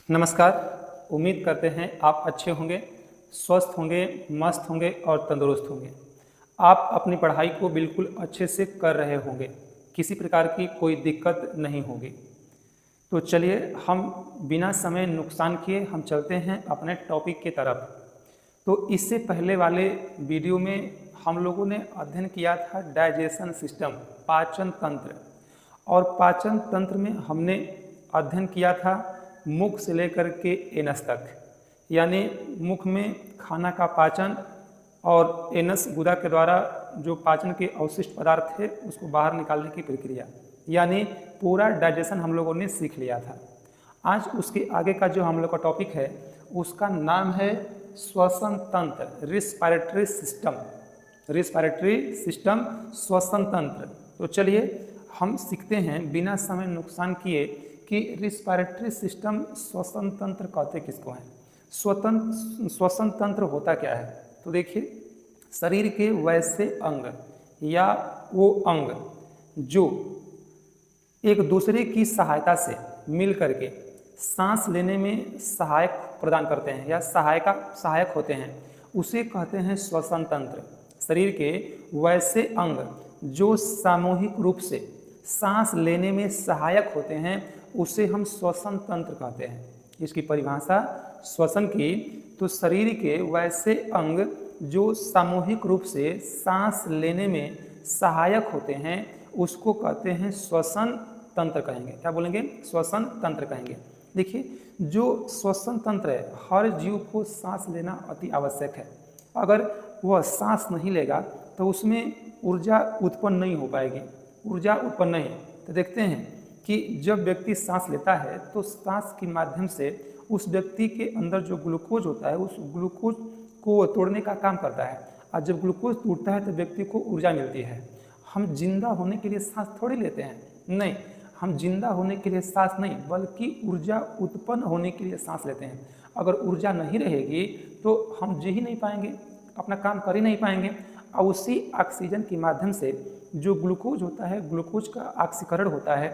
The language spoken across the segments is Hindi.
नमस्कार। उम्मीद करते हैं आप अच्छे होंगे, स्वस्थ होंगे, मस्त होंगे और तंदुरुस्त होंगे। आप अपनी पढ़ाई को बिल्कुल अच्छे से कर रहे होंगे, किसी प्रकार की कोई दिक्कत नहीं होगी। तो चलिए हम बिना समय नुकसान किए हम चलते हैं अपने टॉपिक की तरफ। तो इससे पहले वाले वीडियो में हम लोगों ने अध्ययन किया था डाइजेशन सिस्टम, पाचन तंत्र। और पाचन तंत्र में हमने अध्ययन किया था मुख से लेकर के एनस तक, यानी मुख में खाना का पाचन और एनस गुदा के द्वारा जो पाचन के अवशिष्ट पदार्थ थे उसको बाहर निकालने की प्रक्रिया, यानी पूरा डाइजेशन हम लोगों ने सीख लिया था। आज उसके आगे का जो हम लोग का टॉपिक है उसका नाम है श्वसन तंत्र, रिस्पायरेटरी सिस्टम। रिस्पायरेटरी सिस्टम, श्वसन तंत्र। तो चलिए हम सीखते हैं बिना समय नुकसान किए कि रिस्पायरेटरी सिस्टम, श्वसन तंत्र कहते किसको हैं, श्वसन तंत्र होता क्या है। तो देखिए, शरीर के वैसे अंग या वो अंग जो एक दूसरे की सहायता से मिल करके सांस लेने में सहायक प्रदान करते हैं या सहायक होते हैं, उसे कहते हैं श्वसन तंत्र। शरीर के वैसे अंग जो सामूहिक रूप से सांस लेने में सहायक होते हैं उसे हम श्वसन तंत्र कहते हैं। इसकी परिभाषा श्वसन की, तो शरीर के वैसे अंग जो सामूहिक रूप से सांस लेने में सहायक होते हैं उसको कहते हैं श्वसन तंत्र कहेंगे। क्या बोलेंगे? श्वसन तंत्र कहेंगे। देखिए, जो श्वसन तंत्र है, हर जीव को सांस लेना अति आवश्यक है। अगर वह सांस नहीं लेगा तो उसमें ऊर्जा उत्पन्न नहीं हो पाएगी। ऊर्जा उत्पन्न नहीं, तो देखते हैं कि जब व्यक्ति सांस लेता है तो सांस के माध्यम से उस व्यक्ति के अंदर जो ग्लूकोज होता है उस ग्लूकोज को तोड़ने का काम करता है, और जब ग्लूकोज टूटता है तो व्यक्ति को ऊर्जा मिलती है। हम जिंदा होने के लिए सांस थोड़ी लेते हैं, नहीं, हम जिंदा होने के लिए सांस नहीं बल्कि ऊर्जा उत्पन्न होने के लिए सांस लेते हैं। अगर ऊर्जा नहीं रहेगी तो हम जी ही नहीं पाएंगे, अपना काम कर ही नहीं पाएंगे। और उसी ऑक्सीजन के माध्यम से जो ग्लूकोज होता है, ग्लूकोज का ऑक्सीकरण होता है,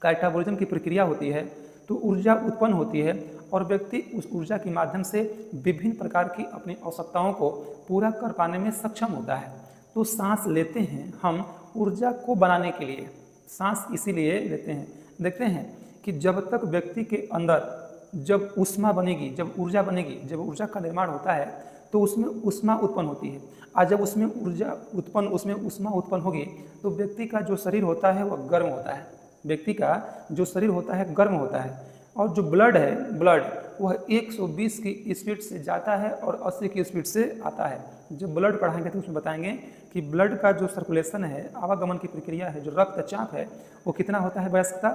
कैटाबोलिज्म की प्रक्रिया होती है, तो ऊर्जा उत्पन्न होती है और व्यक्ति उस ऊर्जा के माध्यम से विभिन्न प्रकार की अपनी आवश्यकताओं को पूरा कर पाने में सक्षम होता है। तो सांस लेते हैं हम ऊर्जा को बनाने के लिए, सांस इसीलिए लेते हैं। देखते हैं कि जब तक व्यक्ति के अंदर जब ऊष्मा बनेगी, जब ऊर्जा बनेगी, जब ऊर्जा का निर्माण होता है तो उसमें ऊष्मा उत्पन्न होती है, और जब उसमें ऊष्मा उत्पन्न होगी तो व्यक्ति का जो शरीर होता है वह गर्म होता है। व्यक्ति का जो शरीर होता है गर्म होता है, और जो ब्लड है, ब्लड वह 120 की स्पीड से जाता है और 80 की स्पीड से आता है। जब ब्लड पढ़ाएंगे तो उसमें बताएंगे कि ब्लड का जो सर्कुलेशन है, आवागमन की प्रक्रिया है, जो रक्तचाप है वो कितना होता है वयस्कता,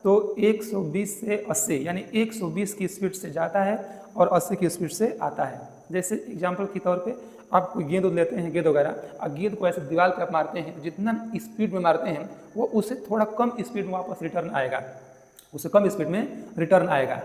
तो 120 से 80, यानी 120 की स्पीड से जाता है और 80 की स्पीड से आता है। जैसे एग्जाम्पल के तौर पे आप कोई गेंद लेते हैं, गेंद वगैरह, और गेंद को ऐसे दीवार पर आप मारते हैं, जितना स्पीड में मारते हैं वो उससे थोड़ा कम स्पीड में वापस रिटर्न आएगा, उससे कम स्पीड में रिटर्न आएगा।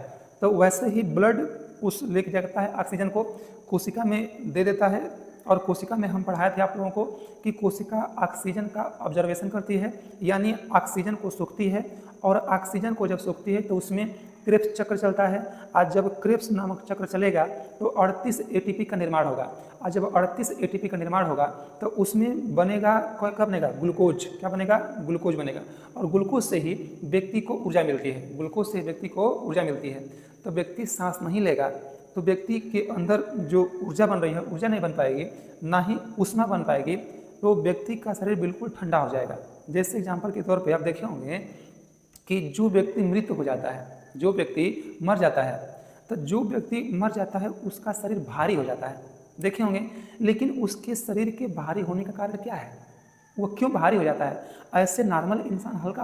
तो वैसे ही ब्लड उस लेके जाता है, ऑक्सीजन को कोशिका में दे देता है। और कोशिका में हम पढ़ाए थे आप लोगों को कि कोशिका ऑक्सीजन का ऑब्जर्वेशन करती है, यानी ऑक्सीजन को सोखती है, और ऑक्सीजन को जब सोखती है तो उसमें क्रेब्स चक्र चलता है। आज जब क्रेब्स नामक चक्र चलेगा तो 38 एटीपी का निर्माण होगा, और जब 38 एटीपी का निर्माण होगा तो उसमें बनेगा, क्या बनेगा? ग्लूकोज। क्या बनेगा? ग्लूकोज बनेगा, और ग्लूकोज से ही व्यक्ति को ऊर्जा मिलती है, ग्लूकोज से व्यक्ति को ऊर्जा मिलती है। तो व्यक्ति सांस नहीं लेगा तो व्यक्ति के अंदर जो ऊर्जा बन रही है ऊर्जा नहीं बन पाएगी, ना ही ऊष्मा बन पाएगी, तो व्यक्ति का शरीर बिल्कुल ठंडा हो जाएगा। जैसे एग्जाम्पल के तौर पे आप देखे होंगे कि जो व्यक्ति मृत हो जाता है, जो व्यक्ति मर जाता है, तो जो व्यक्ति मर जाता है उसका शरीर भारी हो जाता है, देखे होंगे। लेकिन उसके शरीर के भारी होने का कारण क्या है? वो क्यों भारी हो जाता है? ऐसे नॉर्मल इंसान हल्का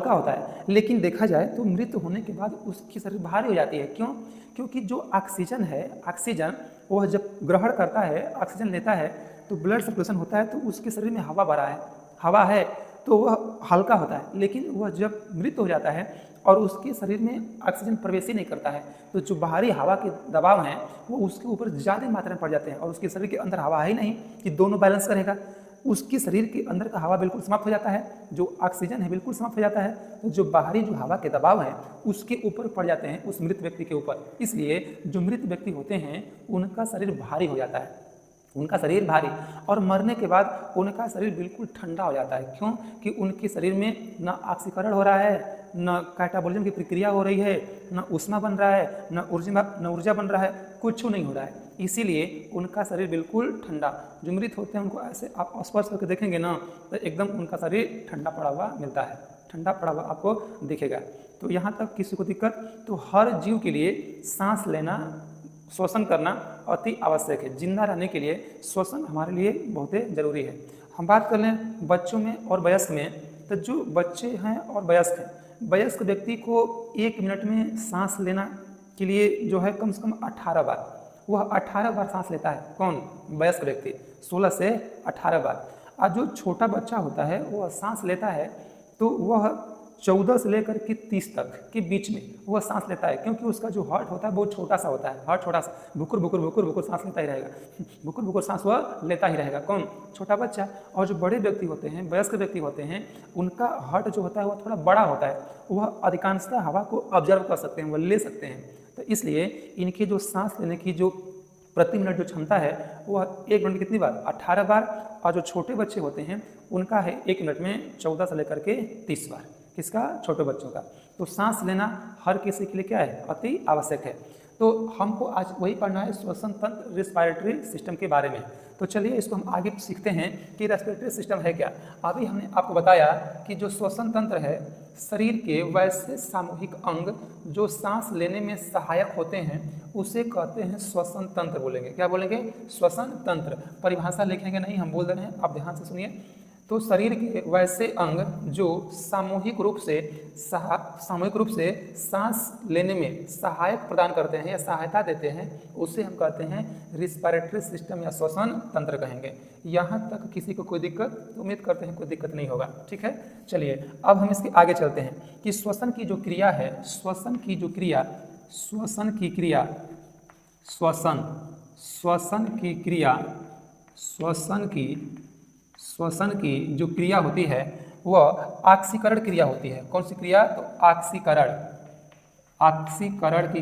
होता है, लेकिन देखा जाए तो मृत होने के बाद उसकी शरीर भारी हो जाती है। क्यों? क्योंकि जो ऑक्सीजन है, ऑक्सीजन वह जब ग्रहण करता है, ऑक्सीजन लेता है तो ब्लड सर्कुलेशन होता है, तो उसके शरीर में हवा भरा है, हवा है तो वह हल्का होता है। लेकिन वह जब मृत हो जाता है और उसके शरीर में ऑक्सीजन प्रवेश ही नहीं करता है, तो जो बाहरी हवा के दबाव हैं वो उसके ऊपर ज़्यादा मात्रा में पड़ जाते हैं, और उसके शरीर के अंदर हवा है ही नहीं कि दोनों बैलेंस करेगा। उसके शरीर के अंदर का हवा बिल्कुल समाप्त हो जाता है, जो ऑक्सीजन है बिल्कुल समाप्त हो जाता है, तो जो बाहरी जो हवा के दबाव है उसके ऊपर पड़ जाते हैं उस मृत व्यक्ति के ऊपर। इसलिए जो मृत व्यक्ति होते हैं उनका शरीर भारी हो जाता है, उनका शरीर भारी, और मरने के बाद उनका शरीर बिल्कुल ठंडा हो जाता है। क्यों? कि उनके शरीर में न ऑक्सीकरण हो रहा है, न कैटाबॉलिज्म की प्रक्रिया हो रही है, न ऊष्मा बन रहा है, न ऊर्जा बन रहा है, कुछ नहीं हो रहा है। इसीलिए उनका शरीर बिल्कुल ठंडा। जो मृत होते हैं उनको ऐसे आप स्पर्श करके देखेंगे ना तो एकदम उनका शरीर ठंडा पड़ा हुआ मिलता है, ठंडा पड़ा हुआ आपको दिखेगा। तो यहाँ तक किसी को दिक्कत, तो हर जीव के लिए सांस लेना, श्वसन करना अति आवश्यक है। जिंदा रहने के लिए श्वसन हमारे लिए बहुत ही जरूरी है। हम बात कर लें बच्चों में और वयस्क में, तो जो बच्चे हैं और वयस्क हैं, वयस्क व्यक्ति को 1 मिनट में सांस लेना के लिए जो है कम से कम 18 बार, वह 18 बार सांस लेता है। कौन? वयस्क व्यक्ति 16 से 18 बार। और जो छोटा बच्चा होता है वह सांस लेता है तो वह 14 से लेकर के 30 तक के बीच में वह सांस लेता है, क्योंकि उसका जो हार्ट होता है वो छोटा सा होता है। हार्ट छोटा सा, भुकुर भुकुर भुकुर भुकुर सांस लेता ही रहेगा, भुकुर भुकुर सांस वह लेता ही रहेगा। कौन? छोटा बच्चा। और जो बड़े व्यक्ति होते हैं, वयस्क व्यक्ति होते हैं, उनका हार्ट जो होता है वह थोड़ा बड़ा होता है, वह अधिकांशतः हवा को ऑब्जर्व कर सकते हैं, वह ले सकते हैं। तो इसलिए इनकी जो सांस लेने की जो प्रति मिनट जो क्षमता है वह 1 मिनट में कितनी बार? 18 बार। और जो छोटे बच्चे होते हैं उनका है 1 मिनट में 14 से लेकर के 30 बार। किसका? छोटे बच्चों का। तो सांस लेना हर किसी के लिए क्या है? अति आवश्यक है। तो हमको आज वही पढ़ना है श्वसन तंत्र, रेस्पिरेटरी सिस्टम के बारे में। तो चलिए इसको हम आगे सीखते हैं कि रेस्पिरेटरी सिस्टम है क्या। अभी हमने आपको बताया कि जो श्वसन तंत्र है शरीर के वैसे सामूहिक अंग जो सांस लेने में सहायक होते हैं उसे कहते हैं श्वसन तंत्र बोलेंगे। क्या बोलेंगे? श्वसन तंत्र। परिभाषा लिखेंगे नहीं, हम बोल रहे हैं, आप ध्यान से सुनिए। तो शरीर के वैसे अंग जो सामूहिक रूप से सांस लेने में सहायक प्रदान करते हैं या सहायता देते हैं उसे हम कहते हैं रिस्पिरेटरी सिस्टम या श्वसन तंत्र कहेंगे। यहाँ तक किसी को कोई दिक्कत? उम्मीद करते हैं कोई दिक्कत नहीं होगा। ठीक है, चलिए अब हम इसके आगे चलते हैं कि श्वसन की जो क्रिया है, श्वसन की जो क्रिया होती है वह ऑक्सीकरण क्रिया होती है। कौन सी क्रिया? तो ऑक्सीकरण की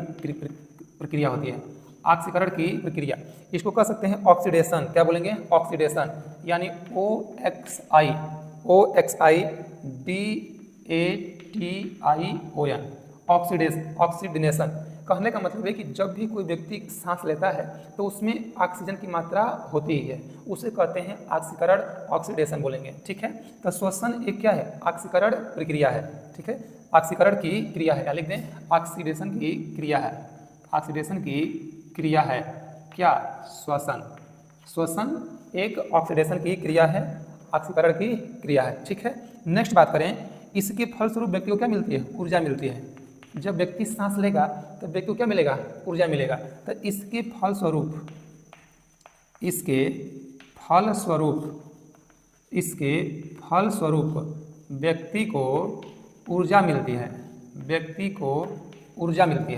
प्रक्रिया होती है। ऑक्सीकरण की प्रक्रिया, इसको कह सकते हैं ऑक्सीडेशन। क्या बोलेंगे? ऑक्सीडेशन, यानी OXIDATION, ऑक्सीडेशन। कहने का मतलब है कि जब भी कोई व्यक्ति सांस लेता है तो उसमें ऑक्सीजन की मात्रा होती है, उसे कहते हैं ऑक्सीकरण, ऑक्सीडेशन बोलेंगे। ठीक है, तो श्वसन एक क्या है? ऑक्सीकरण प्रक्रिया है। ठीक है, ऑक्सीकरण की क्रिया है, या लिख दें ऑक्सीडेशन की क्रिया है। ऑक्सीडेशन की क्रिया है क्या? श्वसन एक ऑक्सीडेशन की क्रिया है, ऑक्सीकरण की क्रिया है। ठीक है, नेक्स्ट बात करें, इसके फलस्वरूप व्यक्ति को क्या मिलती है? ऊर्जा मिलती है। जब व्यक्ति सांस लेगा तो व्यक्ति को क्या मिलेगा? ऊर्जा मिलेगा। तो इसके फलस्वरूप व्यक्ति को ऊर्जा मिलती है। व्यक्ति को ऊर्जा मिलती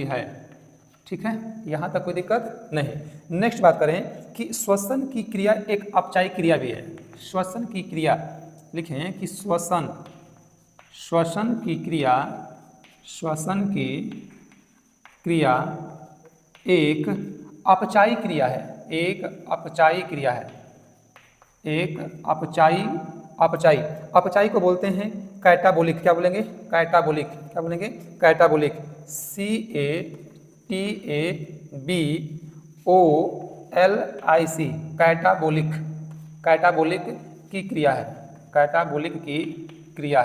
है। ठीक है, यहाँ तक कोई दिक्कत नहीं। नेक्स्ट बात करें कि श्वसन की क्रिया एक अपचायी क्रिया भी है। श्वसन की क्रिया लिखें कि श्वसन की क्रिया एक अपचायी क्रिया है। अपचायी को बोलते हैं कैटाबोलिक। क्या बोलेंगे? कैटाबोलिक। क्या बोलेंगे? कैटाबोलिक। CATABOLIC, कैटाबोलिक की क्रिया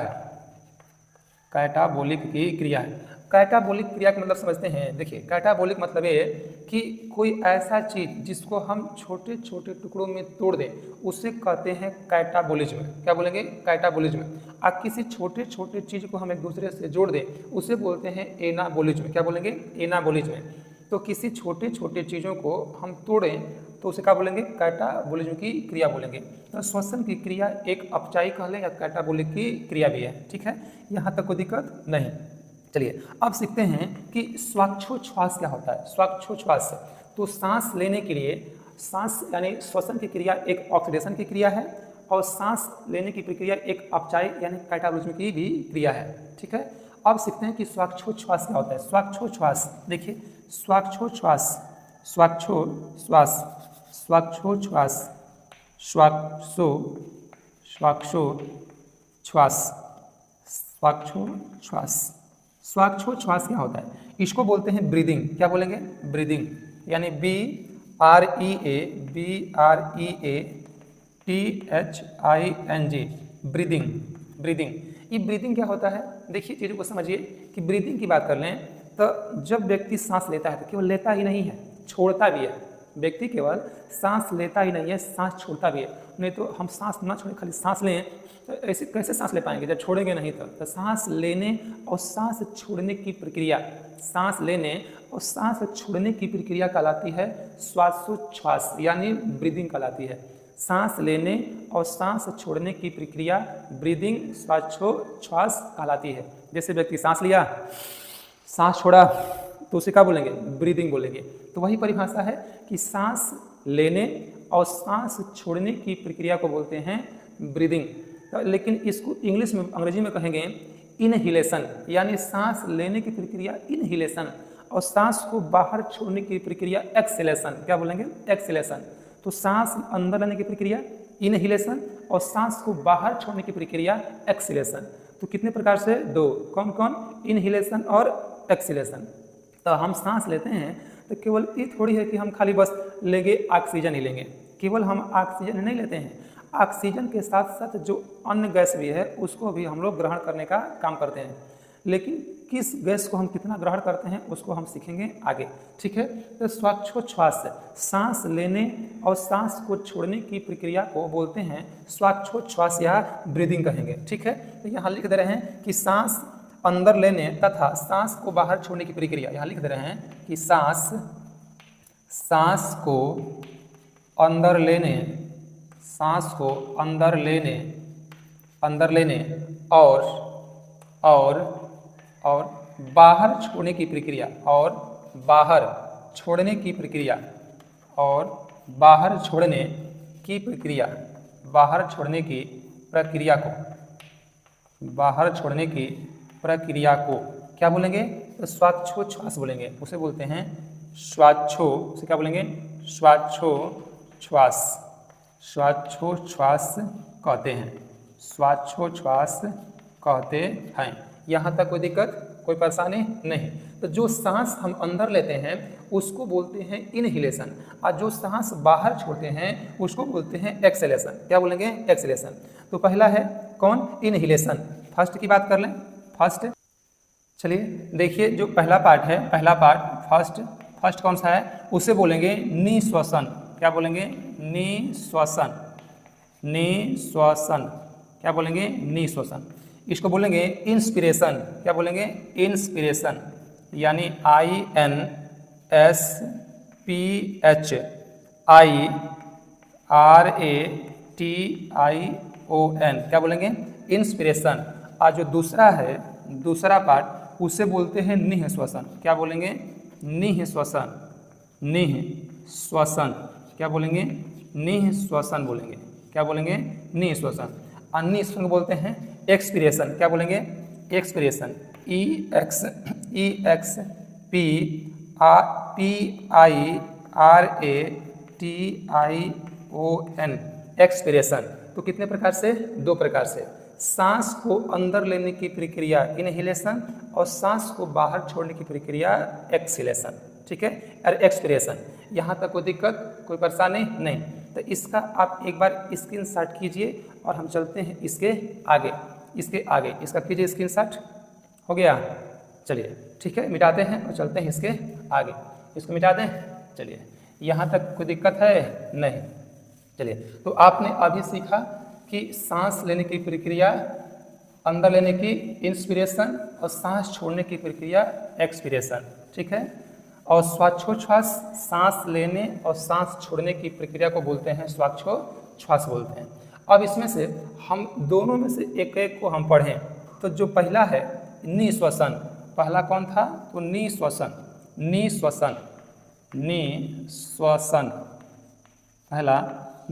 है। कैटाबोलिक क्रिया का मतलब समझते हैं। देखिए, कैटाबोलिक मतलब ये कि कोई ऐसा चीज जिसको हम छोटे छोटे टुकड़ों में तोड़ दें उसे कहते हैं कैटाबोलिज्म। क्या बोलेंगे? कैटाबोलिज्म। और किसी छोटे छोटे चीज को हम एक दूसरे से जोड़ दें उसे बोलते हैं एनाबोलिज्म। क्या बोलेंगे? एनाबोलिज्म। तो किसी छोटे छोटे चीज़ों को हम तोड़ें तो उसे क्या बोलेंगे? कैटाबोलिज्म की क्रिया बोलेंगे। तो श्वसन की क्रिया एक अपचायी कह लें या कैटाबोलिक की क्रिया भी है। ठीक है, यहाँ तक कोई दिक्कत नहीं। चलिए अब सीखते हैं कि श्वासोच्छ्वास क्या होता है। श्वासोच्छ्वास तो सांस लेने के लिए, सांस यानी श्वसन की क्रिया एक ऑक्सीडेशन की क्रिया है और सांस लेने की प्रक्रिया एक अपचाय यानी कैटाबॉलिज्म की भी क्रिया है। ठीक है, अब सीखते हैं कि श्वासोच्छ्वास क्या होता है। श्वासोच्छ्वास देखिए, श्वासोच्छ्वास, श्वासोच्छ्वास, श्वासोच्छ्वास, श्वासोच्छ्वास, श्वासोच्छ्वास। श्वासोच्छ्वास क्या होता है? इसको बोलते हैं ब्रीदिंग। क्या बोलेंगे? ब्रीदिंग, यानी BREATHING, ब्रीदिंग। ब्रीदिंग, ये ब्रीदिंग क्या होता है? देखिए चीज़ों को समझिए कि ब्रीदिंग की बात कर लें तो जब व्यक्ति सांस लेता है तो केवल लेता ही नहीं है, छोड़ता भी है। व्यक्ति केवल सांस लेता ही नहीं है, सांस छोड़ता भी है। नहीं तो हम सांस ना छोड़े खाली सांस लें तो ऐसे कैसे सांस ले पाएंगे जब छोड़ेंगे नहीं तो सांस लेने और सांस छोड़ने की प्रक्रिया, सांस लेने और सांस छोड़ने की प्रक्रिया कहलाती है श्वासोच्छ्वास यानी ब्रीदिंग कहलाती है। सांस लेने और सांस छोड़ने की प्रक्रिया ब्रीदिंग, श्वासोच्छ्वास कहलाती है। जैसे व्यक्ति सांस लिया, सांस छोड़ा तो उसे क्या बोलेंगे? ब्रीदिंग बोलेंगे। तो वही परिभाषा है कि सांस लेने और सांस छोड़ने की प्रक्रिया को बोलते हैं ब्रीदिंग। तो लेकिन इसको इंग्लिश में, अंग्रेजी में कहेंगे इनहिलेशन, यानी सांस लेने की प्रक्रिया इनहिलेशन और सांस को बाहर छोड़ने की प्रक्रिया एक्सहेलेशन। क्या बोलेंगे? एक्सहेलेशन। तो सांस अंदर लेने की प्रक्रिया इनहिलेशन और सांस को बाहर छोड़ने की प्रक्रिया एक्सहेलेशन। तो कितने प्रकार से? दो। कौन कौन? इनहिलेशन और एक्सहेलेशन। तो हम सांस लेते हैं तो केवल ये थोड़ी है कि हम खाली बस लेंगे ऑक्सीजन ही लेंगे। केवल हम ऑक्सीजन नहीं लेते हैं, ऑक्सीजन के साथ साथ जो अन्य गैस भी है उसको भी हम लोग ग्रहण करने का काम करते हैं। लेकिन किस गैस को हम कितना ग्रहण करते हैं उसको हम सीखेंगे आगे। ठीक है, तो श्वासोच्छ्वास, सांस लेने और सांस को छोड़ने की प्रक्रिया को बोलते हैं श्वासोच्छ्वास या ब्रीदिंग कहेंगे। ठीक है, तो यहाँ लिख दे रहे हैं कि सांस अंदर लेने तथा सांस को बाहर छोड़ने की प्रक्रिया। यहाँ लिख दे रहे हैं कि सांस को अंदर लेने, सांस को अंदर लेने और बाहर छोड़ने की प्रक्रिया, और बाहर छोड़ने की प्रक्रिया, और बाहर छोड़ने की प्रक्रिया, बाहर छोड़ने की प्रक्रिया को, बाहर छोड़ने की प्रक्रिया को क्या बोलेंगे? तो श्वासोच्छ्वास बोलेंगे। उसे बोलते हैं उसे क्या बोलेंगे? श्वासोच्छ्वास, श्वासोच्छ्वास कहते हैं, श्वासोच्छ्वास कहते हैं। यहाँ तक कोई दिक्कत, कोई परेशानी नहीं। तो जो सांस हम अंदर लेते हैं उसको बोलते हैं इनहिलेशन और जो सांस बाहर छोड़ते हैं उसको बोलते हैं एक्सहेलेशन। क्या बोलेंगे? एक्सहेलेशन। तो पहला है कौन? इनहिलेशन। फर्स्ट की बात कर लें। फर्स्ट, चलिए देखिए जो पहला पार्ट है, पहला पार्ट फर्स्ट कौन सा है? उसे बोलेंगे निश्वसन। क्या बोलेंगे? निश्वसन। निश्वसन। क्या बोलेंगे? निश्वसन। इसको बोलेंगे इंस्पिरेशन। क्या बोलेंगे? इंस्पिरेशन, यानी INSPIRATION। क्या बोलेंगे? इंस्पिरेशन। और जो दूसरा है, दूसरा पार्ट उसे बोलते हैं निःश्वसन। क्या बोलेंगे? निःश्वसन। निःश्वसन। क्या बोलेंगे? निःश्वसन बोलेंगे। क्या बोलेंगे? निःश्वसन। और निःश्वसन बोलते हैं एक्सपिरेशन। क्या बोलेंगे? एक्सपिरेशन। EXPIRATION, expiration. तो कितने प्रकार से? दो प्रकार से। सांस को अंदर लेने की प्रक्रिया इनहिलेशन और सांस को बाहर छोड़ने की प्रक्रिया एक्सहेलेशन। ठीक है, और एक्सपिरेशन। यहाँ तक कोई दिक्कत, कोई परेशानी नहीं। तो इसका आप एक बार स्क्रीनशॉट कीजिए और हम चलते हैं इसके आगे। इसका कीजिए स्क्रीनशॉट। हो गया? चलिए ठीक है, मिटाते हैं और चलते हैं इसके आगे। इसको मिटा दें। चलिए, यहाँ तक कोई दिक्कत है? नहीं। चलिए, तो आपने अभी सीखा कि सांस लेने की प्रक्रिया अंदर लेने की इंस्पिरेशन और सांस छोड़ने की प्रक्रिया एक्सपिरेशन। ठीक है, और श्वासोच्छ्वास सांस लेने और सांस छोड़ने की प्रक्रिया को बोलते हैं श्वासोच्छ्वास बोलते हैं। अब इसमें से हम दोनों में से एक एक को हम पढ़ें। तो जो पहला है निःश्वसन, पहला कौन था? तो निश्वसन, निश्वसन, निश्वसन, पहला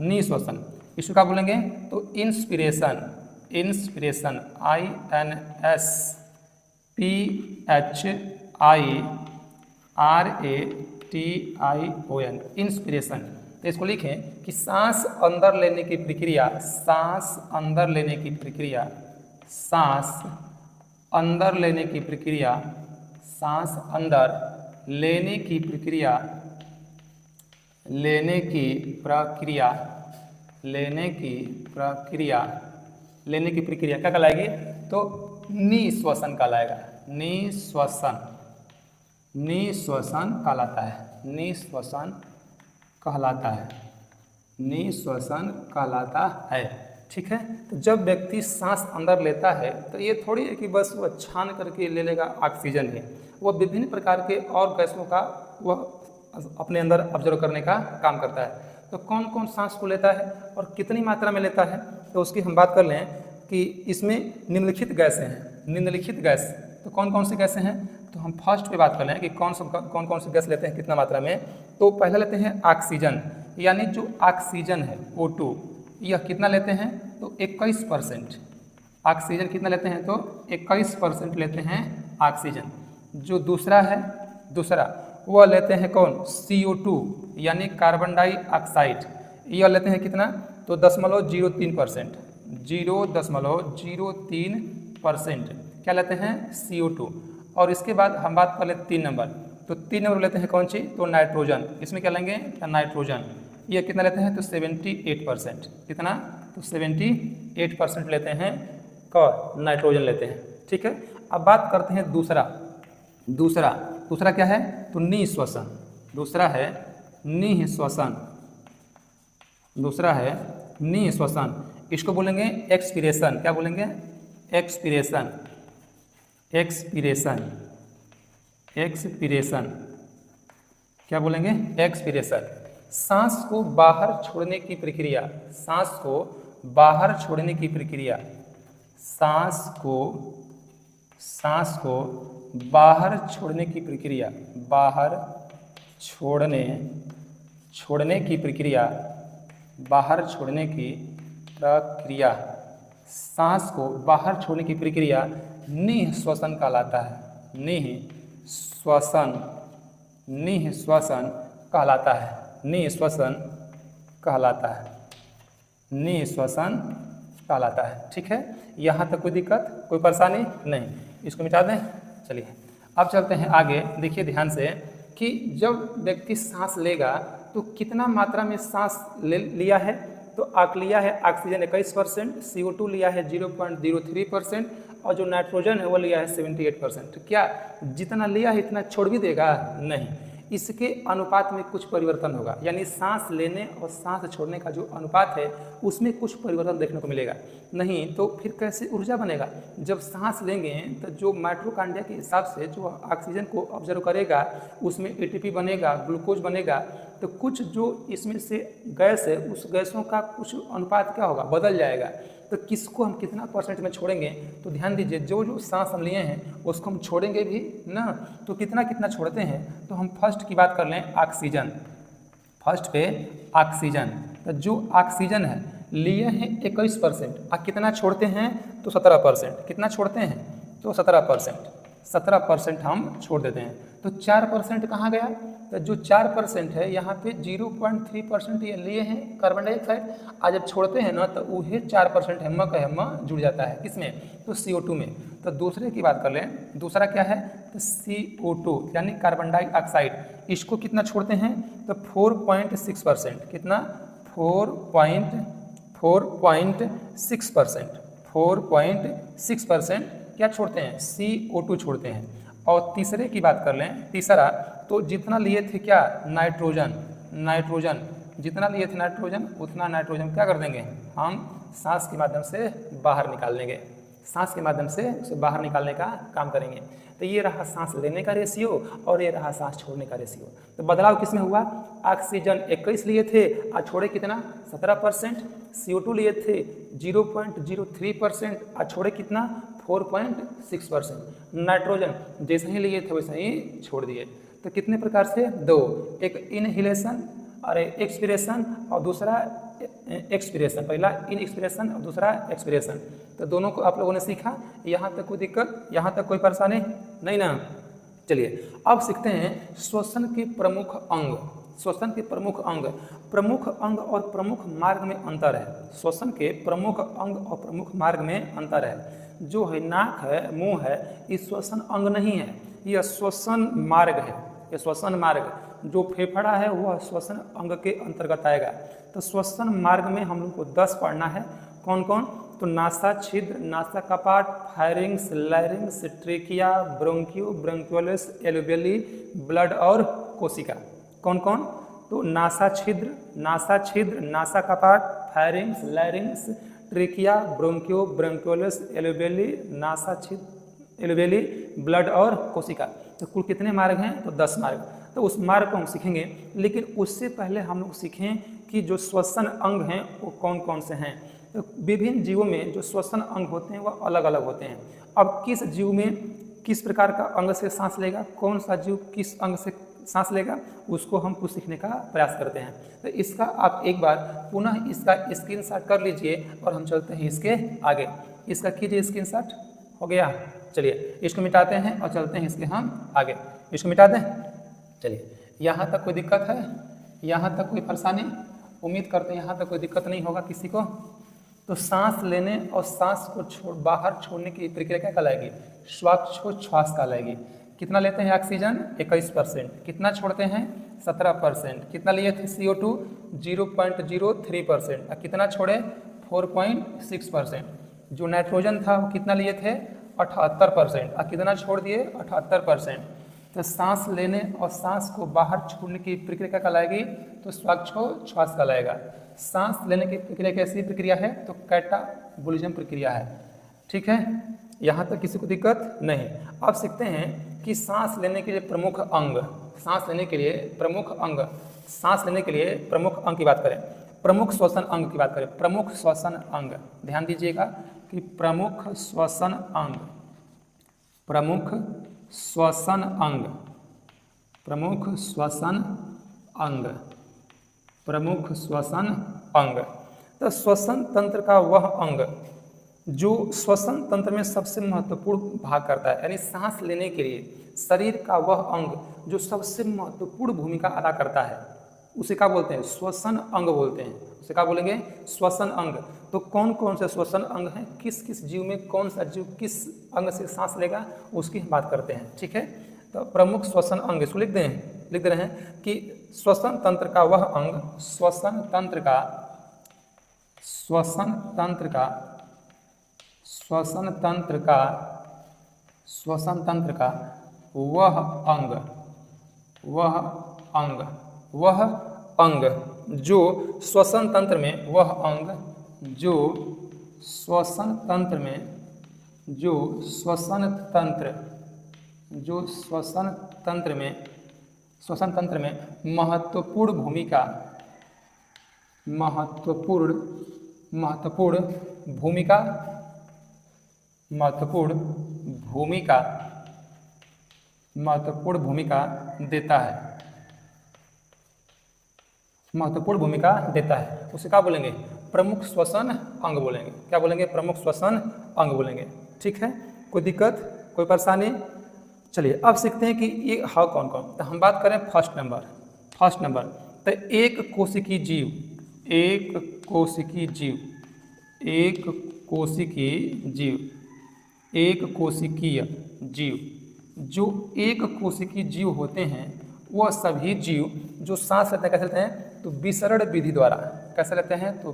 निश्वसन। इसको क्या बोलेंगे? तो इंस्पिरेशन, इंस्पिरेशन, INSPHIRATION, इंस्पिरेशन। तो इसको लिखें कि सांस अंदर लेने की प्रक्रिया, सांस अंदर लेने की प्रक्रिया, सांस अंदर लेने की प्रक्रिया, सांस अंदर लेने की प्रक्रिया, लेने की प्रक्रिया, लेने की प्रक्रिया, लेने की प्रक्रिया क्या कहलाएगी? तो निश्वसन कहलाएगा, निश्वसन, निश्वसन कहलाता है, निश्वसन कहलाता है, निश्वसन कहलाता है। ठीक है। तो जब व्यक्ति सांस अंदर लेता है तो ये थोड़ी है कि बस वह छान करके ले लेगा ऑक्सीजन ही, वह विभिन्न प्रकार के और गैसों का वह अपने अंदर ऑब्जर्व करने का काम करता है। तो कौन कौन सांस को लेता है और कितनी मात्रा में लेता है, तो उसकी हम बात कर लें कि इसमें निम्नलिखित गैसें हैं, निम्नलिखित गैस। तो कौन कौन सी गैसें हैं? तो हम फर्स्ट पे बात कर लें कि कौन कौन सी गैस लेते हैं कितना मात्रा में। तो पहला लेते हैं ऑक्सीजन, यानी जो ऑक्सीजन है O2, यह कितना लेते हैं? तो 21%। ऑक्सीजन कितना लेते हैं? तो 21% लेते हैं ऑक्सीजन। जो दूसरा है, दूसरा वह लेते हैं कौन? CO2, यानी कार्बन डाइऑक्साइड। यह लेते हैं कितना? तो 0.03%, 0.03% क्या लेते हैं? CO2। और इसके बाद हम बात कर लेते 3 नंबर। तो 3 नंबर लेते हैं कौन सी? तो नाइट्रोजन। इसमें क्या लेंगे? नाइट्रोजन। यह कितना लेते हैं? तो 78%। कितना? तो 78% लेते हैं, कौन? नाइट्रोजन लेते हैं। ठीक है। अब बात करते हैं दूसरा, दूसरा दूसरा क्या है? तो निश्वसन। दूसरा है निश्वसन, दूसरा है निश्वसन। इसको बोलेंगे एक्सपीरेशन। क्या बोलेंगे? Expiration, expiration, expiration. क्या बोलेंगे? एक्सपीरेशन। सांस को बाहर छोड़ने की प्रक्रिया, सांस को बाहर छोड़ने की प्रक्रिया, सांस को बाहर छोड़ने की प्रक्रिया, बाहर छोड़ने की प्रक्रिया, बाहर छोड़ने की प्रक्रिया, सांस को बाहर छोड़ने की प्रक्रिया निःश्वसन कहलाता है, निःश्वसन, निःश्वसन कहलाता है, निःश्वसन कहलाता है, निःश्वसन कहलाता है। ठीक है। यहाँ तक कोई दिक्कत, कोई परेशानी नहीं, इसको मिटा दें। चलिए अब चलते हैं आगे। देखिए ध्यान से कि जब व्यक्ति सांस लेगा तो कितना मात्रा में सांस लिया है? तो लिया है ऑक्सीजन 21%, CO2 लिया है 0.03% और जो नाइट्रोजन है वो लिया है 78%। तो क्या जितना लिया है इतना छोड़ भी देगा? नहीं, इसके अनुपात में कुछ परिवर्तन होगा, यानी सांस लेने और सांस छोड़ने का जो अनुपात है उसमें कुछ परिवर्तन देखने को मिलेगा। नहीं तो फिर कैसे ऊर्जा बनेगा? जब सांस लेंगे तो जो माइटोकॉन्ड्रिया के हिसाब से जो ऑक्सीजन को ऑब्जर्व करेगा उसमें ATP बनेगा, ग्लूकोज बनेगा, तो कुछ जो इसमें से गैस है उस गैसों का कुछ अनुपात क्या होगा? बदल जाएगा। तो किसको हम कितना % में छोड़ेंगे? तो ध्यान दीजिए, जो जो सांस हम लिए हैं उसको हम छोड़ेंगे भी ना, तो कितना कितना छोड़ते हैं? तो हम फर्स्ट की बात कर लें, ऑक्सीजन। फर्स्ट पे ऑक्सीजन, तो जो ऑक्सीजन है लिए हैं 21% और कितना छोड़ते हैं? तो 17%। कितना छोड़ते हैं? तो 17%, 17% हम छोड़ देते हैं। तो 4% कहाँ गया? तो जो 4% है यहाँ पे 0.3% ये लिए हैं कार्बन डाइऑक्साइड, आज जब छोड़ते हैं ना तो वही 4% हेम्मा का हेम्मा जुड़ जाता है। किसमें? तो CO2 में। तो दूसरे की बात कर लें, दूसरा क्या है? तो CO2 यानी कार्बन डाइऑक्साइड। इसको कितना छोड़ते हैं? तो 4.6%। कितना? 4.6%, 4.6% क्या छोड़ते हैं? CO2 छोड़ते हैं। और तीसरे की बात कर लें, तीसरा तो जितना लिए थे क्या? नाइट्रोजन, नाइट्रोजन जितना लिए थे नाइट्रोजन उतना नाइट्रोजन क्या कर देंगे? हम सांस के माध्यम से बाहर निकाल देंगे। सांस के माध्यम से उसे बाहर निकालने का काम करेंगे। तो ये रहा सांस लेने का रेशियो और ये रहा सांस छोड़ने का रेशियो। तो बदलाव किस में हुआ? ऑक्सीजन 21 लिए थे और छोड़े कितना? 17%। CO2 लिए थे 0.03% और छोड़े कितना? 4.6%। नाइट्रोजन जैसे ही लिए थे वैसे ही छोड़ दिए। तो कितने प्रकार से? 2, एक इनहेलेशन और एक्सपिरेशन और दूसरा एक्सपिरेशन। पहला इन एक्सपिरेशन और दूसरा एक्सपिरेशन। तो दोनों को आप लोगों ने सीखा। यहाँ तक कोई दिक्कत, यहाँ तक कोई परेशानी नहीं ना? चलिए अब सीखते हैं श्वसन के प्रमुख अंग। श्वसन के प्रमुख अंग, प्रमुख अंग और प्रमुख मार्ग में अंतर है। श्वसन के प्रमुख अंग और प्रमुख मार्ग में अंतर है। जो है नाक है, मुंह है, ये श्वसन अंग नहीं है, यह श्वसन मार्ग है। यह श्वसन मार्ग, जो फेफड़ा है वह श्वसन अंग के अंतर्गत आएगा। तो श्वसन मार्ग में हम लोग को 10 पढ़ना है। कौन कौन? तो नासा छिद्र, नासा कपाट, pharynx, larynx, trachea, bronchi, bronchioles, alveoli, blood और कोशिका। कौन कौन? तो नासा छिद्र, नासा कपाट, pharynx, larynx, trachea, bronchi, bronchioles, alveoli, नासा छिद्र, एल्वेली, ब्लड और कोशिका। तो कुल कितने मार्ग हैं? तो 10 मार्ग। तो उस मार्ग को हम सीखेंगे, लेकिन उससे पहले हम लोग सीखें कि जो श्वसन अंग हैं वो कौन कौन से हैं। तो विभिन्न जीवों में जो श्वसन अंग होते हैं वह अलग अलग होते हैं। अब किस जीव में किस प्रकार का अंग से सांस लेगा, कौन सा जीव किस अंग से सांस लेगा, उसको हम कुछ सीखने का प्रयास करते हैं। तो इसका आप एक बार पुनः इसका स्क्रीनशॉट कर लीजिए और हम चलते हैं इसके आगे। इसका कीजिए स्क्रीनशॉट। हो गया? चलिए इसको मिटाते हैं और चलते हैं इसके हम आगे। इसको मिटा दें। चलिए यहाँ तक कोई दिक्कत है? यहाँ तक कोई परेशानी? उम्मीद करते हैं यहाँ तक कोई दिक्कत नहीं होगा किसी को। तो सांस लेने और सांस को बाहर छोड़ने की प्रक्रिया क्या कहलाएगी? श्वासोच्छ्वास कहलाएगी। कितना लेते हैं ऑक्सीजन? 21%। कितना छोड़ते हैं? 17%। कितना लिए थे CO2? 0.03%। और कितना छोड़े? 4.6%। जो नाइट्रोजन था वो कितना लिए थे? 78%। और कितना छोड़ दिए? 78%। तो सांस लेने और सांस को बाहर छोड़ने की प्रक्रिया क्या कहलाएगी? तो श्वासोच्छ्वास कहलाएगा। सांस लेने की प्रक्रिया कैसी प्रक्रिया है? तो कैटाबोलिज्म प्रक्रिया है। ठीक है, यहाँ तक किसी को दिक्कत नहीं। अब सीखते हैं कि सांस लेने के लिए प्रमुख अंग, सांस लेने के लिए प्रमुख अंग, सांस लेने के लिए प्रमुख अंग की बात करें, प्रमुख श्वसन अंग की बात करें। प्रमुख श्वसन अंग, ध्यान दीजिएगा कि प्रमुख श्वसन अंग, प्रमुख श्वसन अंग, प्रमुख श्वसन अंग, प्रमुख श्वसन अंग। तो श्वसन तंत्र का वह अंग जो श्वसन तंत्र में सबसे महत्वपूर्ण भाग करता है, यानी सांस लेने के लिए शरीर का वह अंग जो सबसे महत्वपूर्ण भूमिका अदा करता है, उसे क्या बोलते हैं? श्वसन अंग बोलते हैं। उसे क्या बोलेंगे? श्वसन अंग। तो कौन कौन से श्वसन अंग हैं, किस किस जीव में कौन सा जीव किस अंग से सांस लेगा, उसकी हम बात करते हैं। ठीक है, तो प्रमुख श्वसन अंग इसको लिख दे रहे हैं कि श्वसन तंत्र का वह अंग, श्वसन तंत्र का वह अंग जो श्वसन तंत्र में, वह अंग जो श्वसन तंत्र में महत्वपूर्ण भूमिका देता है, उसे क्या बोलेंगे? प्रमुख श्वसन अंग बोलेंगे। क्या बोलेंगे? प्रमुख श्वसन अंग बोलेंगे। ठीक है, कोई दिक्कत, कोई परेशानी? चलिए अब सीखते हैं कि ये हाँ कौन कौन। तो हम बात करें फर्स्ट नंबर। तो एक कोशिकीय जीव, जो एक कोशिकीय जीव होते हैं वह सभी जीव जो सांस लेते हैं कैसे लेते हैं? तो विसरण विधि द्वारा। कैसे लेते हैं? तो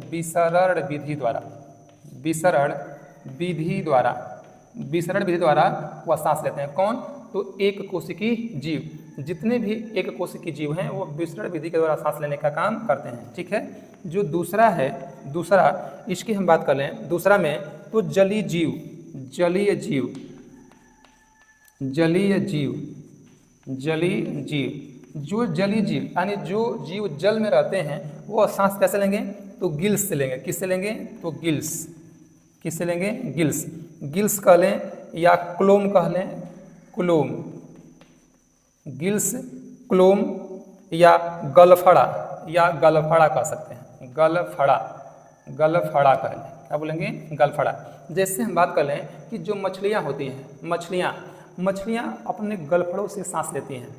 विसरण विधि द्वारा वह सांस लेते हैं। कौन? तो एक कोशिकीय जीव। जितने भी एक कोशिकीय जीव हैं वो विसरण विधि के द्वारा सांस लेने का काम करते हैं। ठीक है, जो दूसरा इसकी हम बात कर लें। दूसरा में तो जलीय जलीय जीव, जलीय जीव, जलीय जीव। जो जलीय जीव यानी जो जीव जल में रहते हैं वो सांस कैसे लेंगे? तो गिल्स से लेंगे। किससे लेंगे? तो गिल्स। किससे लेंगे? गिल्स। गिल्स कह लें या क्लोम कह लें, क्लोम, गिल्स, क्लोम या गलफड़ा, या गलफड़ा कह सकते हैं, गलफड़ा, गलफड़ा कह लें। क्या बोलेंगे? गलफड़ा। जैसे हम बात कर लें कि जो मछलियाँ होती हैं, मछलियाँ अपने गलफड़ों से सांस लेती हैं,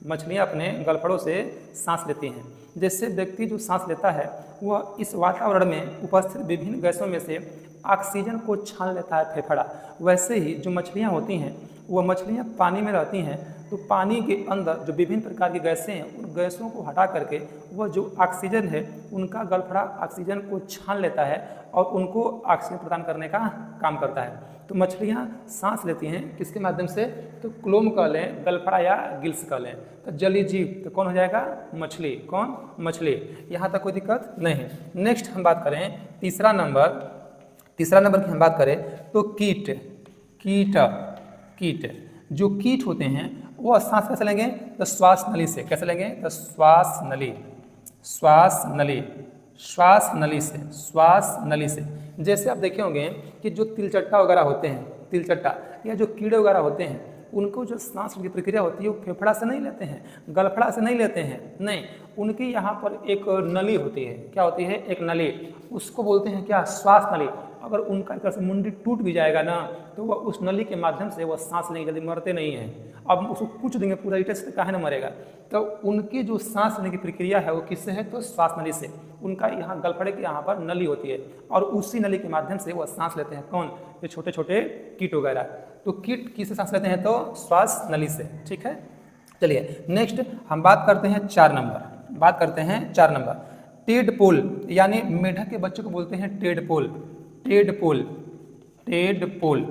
मछलियाँ अपने गलफड़ों से सांस लेती हैं। जैसे व्यक्ति जो सांस लेता है वह इस वातावरण में उपस्थित विभिन्न गैसों में से ऑक्सीजन को छान लेता है फेफड़ा, वैसे ही जो मछलियाँ होती हैं वह मछलियाँ पानी में रहती हैं तो पानी के अंदर जो विभिन्न प्रकार की गैसें हैं उन गैसों को हटा करके वह जो ऑक्सीजन है उनका गलफड़ा ऑक्सीजन को छान लेता है और उनको ऑक्सीजन प्रदान करने का काम करता है। तो मछलियाँ सांस लेती हैं किसके माध्यम से? तो क्लोम कह लें, गलफड़ा या गिल्स कह लें। तो जलीय जीव तो कौन हो जाएगा? मछली। कौन? मछली। यहाँ तक कोई दिक्कत नहीं। नेक्स्ट हम बात करें तीसरा नंबर की हम बात करें तो कीट, कीट। जो कीट होते हैं वो सांस कैसे लेंगे? तो श्वास नली से। कैसे लेंगे? तो श्वास नली, श्वास नली, श्वास नली से, श्वास नली से। जैसे आप देखे होंगे कि जो तिलचट्टा वगैरह होते हैं, तिलचट्टा या जो कीड़े वगैरह होते हैं उनको जो सांस की प्रक्रिया होती है वो फेफड़ा से नहीं लेते हैं, गलफड़ा से नहीं लेते हैं, नहीं, उनकी यहाँ पर एक नली होती है। क्या होती है? एक नली। उसको बोलते हैं क्या? श्वास नली। अगर उनका एक तरह से मुंडी टूट भी जाएगा ना तो वह उस नली के माध्यम से वह सांस लेंगे, जल्दी मरते नहीं हैं। अब उसको कुछ देंगे पूरा इटे से काहे ना मरेगा। तो उनकी जो सांस लेने की प्रक्रिया है वो किससे है? तो श्वास नली से। उनका यहाँ गलफड़े के यहाँ पर नली होती है और उसी नली के माध्यम से वह सांस लेते हैं। कौन? ये छोटे छोटे कीट वगैरह। तो कीट किससे सांस लेते हैं? तो श्वास नली से। ठीक है, चलिए नेक्स्ट हम बात करते हैं 4 नंबर। बात करते हैं 4 नंबर टेडपोल, यानी मेढक के बच्चों को बोलते हैं टेडपोल, टेडपोल, टेडपोल।